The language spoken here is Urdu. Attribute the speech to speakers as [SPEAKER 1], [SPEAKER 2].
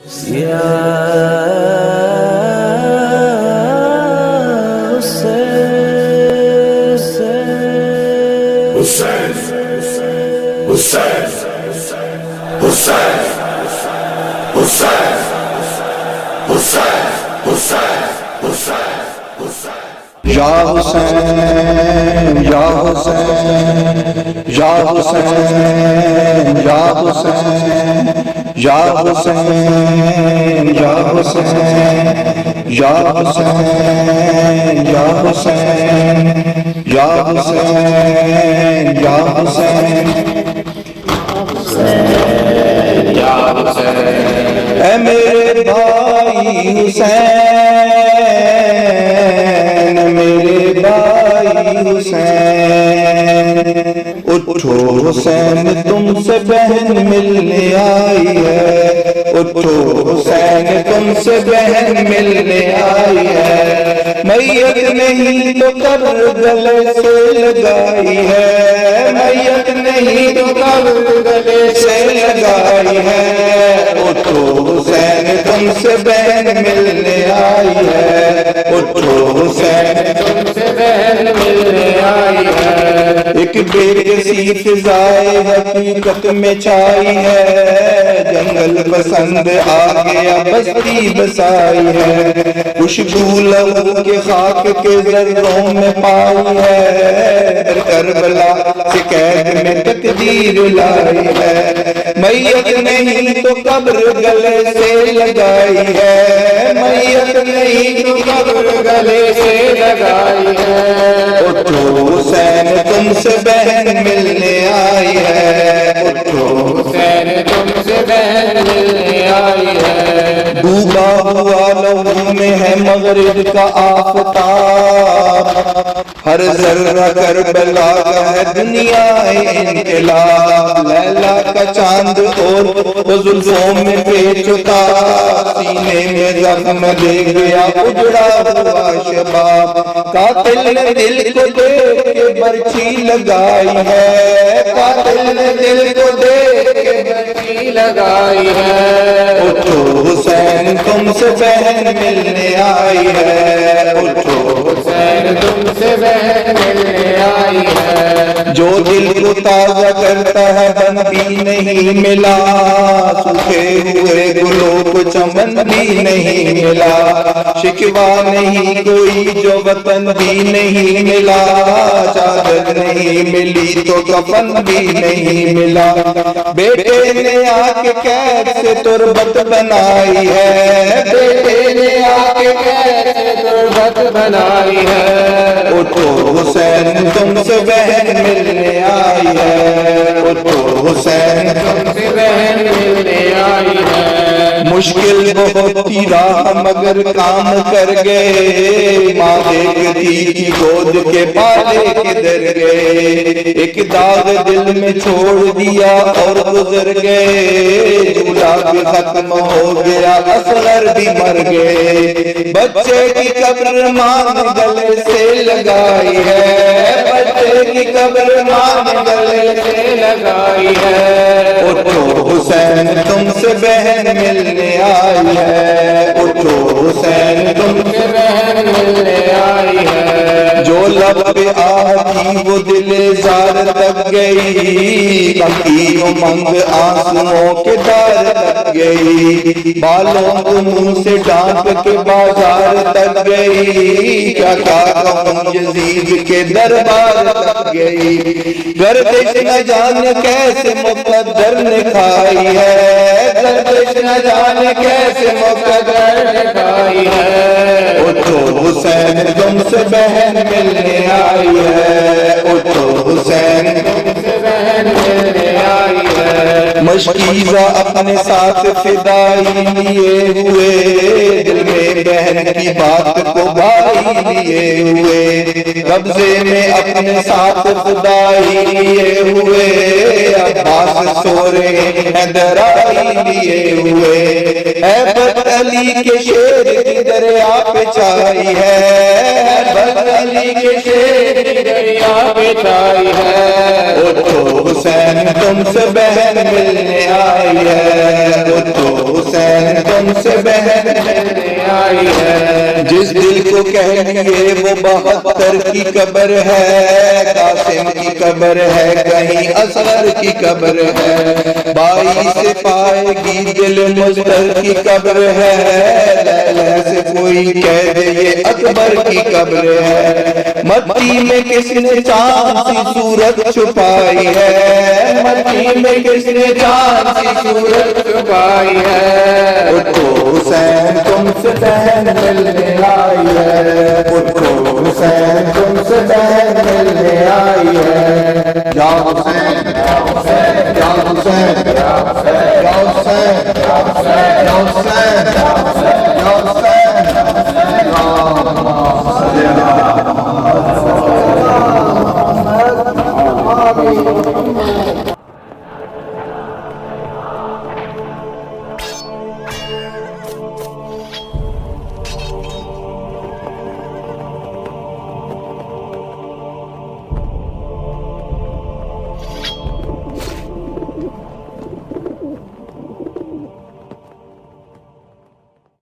[SPEAKER 1] یا حسین حسین حسین حسین حسین حسین حسین
[SPEAKER 2] یا حسین یا حسین یا حسین یا حسین یا حسین یا حسین یا حسین یا حسین یا حسین یا حسین
[SPEAKER 1] یا حسین
[SPEAKER 2] اے میرے بھائی حسین میرے بھائی حسین اٹھو حسین تم سے بہن ملنے آئی ہے اٹھو حسین تم سے بہن ملنے آئی ہے میت نہیں تو قبر گلے سے لگائی ہے میت نہیں تو قبر گلے سے لگائی ہے اٹھو حسین تم سے بہن ملنے آئی ہے اٹھو حسین
[SPEAKER 1] تم سے بہن ملنے آئی ہے
[SPEAKER 2] ایک بے کسی فضائے حقیقت میں چھائی ہے جنگل پسند آ گیا بستی بسائی ہے خوشبو لہو کے خاک کے ذروں میں پائی ہے کربلا سے قید میں تقدیر لائی ہے میت نہیں تو قبر گلے سے لگائی ہے میت نہیں تو قبر گلے سے لگائی ہے اٹھو حسین تم سے بہن ملنے آئی ہے اٹھو
[SPEAKER 1] حسین تم سے بہن ملنے آئی ہے
[SPEAKER 2] ڈوبا ہوا لہو میں ہے مغرب کا آفتاب ہر ذرہ کربلا کا ہے دنیا انقلاب لیلا کا چاند اور زلفوں میں پیچ اتار سینے میں زخم دے گیا اجڑا ہوا شباب قاتل نے دل کو دیکھ کے برچھی لگائی ہے قاتل نے دل کو دیکھ کے
[SPEAKER 1] برچھی لگائی ہے
[SPEAKER 2] اٹھو حسین تم سے بہن ملنے آئی ہے اٹھو
[SPEAKER 1] حسین تم سے بہن ملنے آئی ہے
[SPEAKER 2] جو دل کو تازہ کرتا ہے بن بھی نہیں ملا سوکھے ہوئے گلوں کو چمن بھی نہیں ملا شکوہ نہیں کوئی جو وطن بھی نہیں ملا چادر نہیں ملی تو کفن بھی نہیں ملا بیٹے نے آ کے قید سے تربت بنائی ہے بیٹے نے آ کے قید سے
[SPEAKER 1] تربت بنائی ہے
[SPEAKER 2] اٹھو حسین تم سے بہن ملنے آئی ہے اٹھو حسین
[SPEAKER 1] تم سے بہن ملنے آئی ہے
[SPEAKER 2] مشکل بہت تھی راہ مگر کام کر گئے ماں دیکھتی کی گود کے پالے کدھر گئے ایک داغ دل میں چھوڑ دیا اور گزر گئے جھولا بھی ختم ہو گیا اصغر بھی مر گئے بچے کی قبر ماں نے گلے سے لگائی ہے بچے کی قبر ماں نے گلے سے
[SPEAKER 1] لگائی ہے
[SPEAKER 2] اٹھو حسین تم سے بہن ملنے آئی ہے اٹھو حسین تم
[SPEAKER 1] سے بہن ملنے آئی ہے
[SPEAKER 2] جو لب پہ آتی وہ دل زار تک گئی بکی امنگ آنسوؤں کے دار تک گئی بالوں کو منہ سے ڈانٹ کے بازار تک گئی کیا کہوں یزید کے دربار تک گئی گردش نہ جانے کیسے مقدر نے کھائی ہے گردش نہ جانے کیسے مقدر نے کھائی ہے اٹھو حسین تم سے بہن ملنے آئی ہے اٹھو حسین
[SPEAKER 1] تم سے بہن ملنے آئی ہے
[SPEAKER 2] مشکیزہ اپنے ساتھ فدائی لیے ہوئے دل میں بہن کی بات کو بھائی لیے ہوئے قبضے میں اپنے ساتھ فدائی لیے ہوئے عباس سورے حیدرائی لیے ہوئے حیبت علی کے شیر کی دریا پہ چائی ہے حیبت علی کے شیر کی دریا پہ چائی ہے اٹھو حسین تم سے بہن ملنے آئی ہے اٹھو حسین تم سے بہن
[SPEAKER 1] ملنے آئی ہے،
[SPEAKER 2] جس دل کو کہہ لیے وہ 72 کی قبر ہے، قاسم کی قبر ہے، کہیں اصغر کی قبر ہے، 22 سے پائے گی دل مصطفی کی قبر ہے، لیلا سے کوئی کہہ دے یہ اکبر کی قبر ہے، مٹی میں کس نے چاند سی صورت چھپائی ہے، مٹی میں کس نے چاند سی صورت
[SPEAKER 1] چھپائی ہے،
[SPEAKER 2] اٹھو حسین تم سے بہن ملنے آئی ہے، اٹھو حسین تم سے بہن ملنے آئی ہے، یا حسین یا حسین یا حسین یا حسین یا حسین یا حسین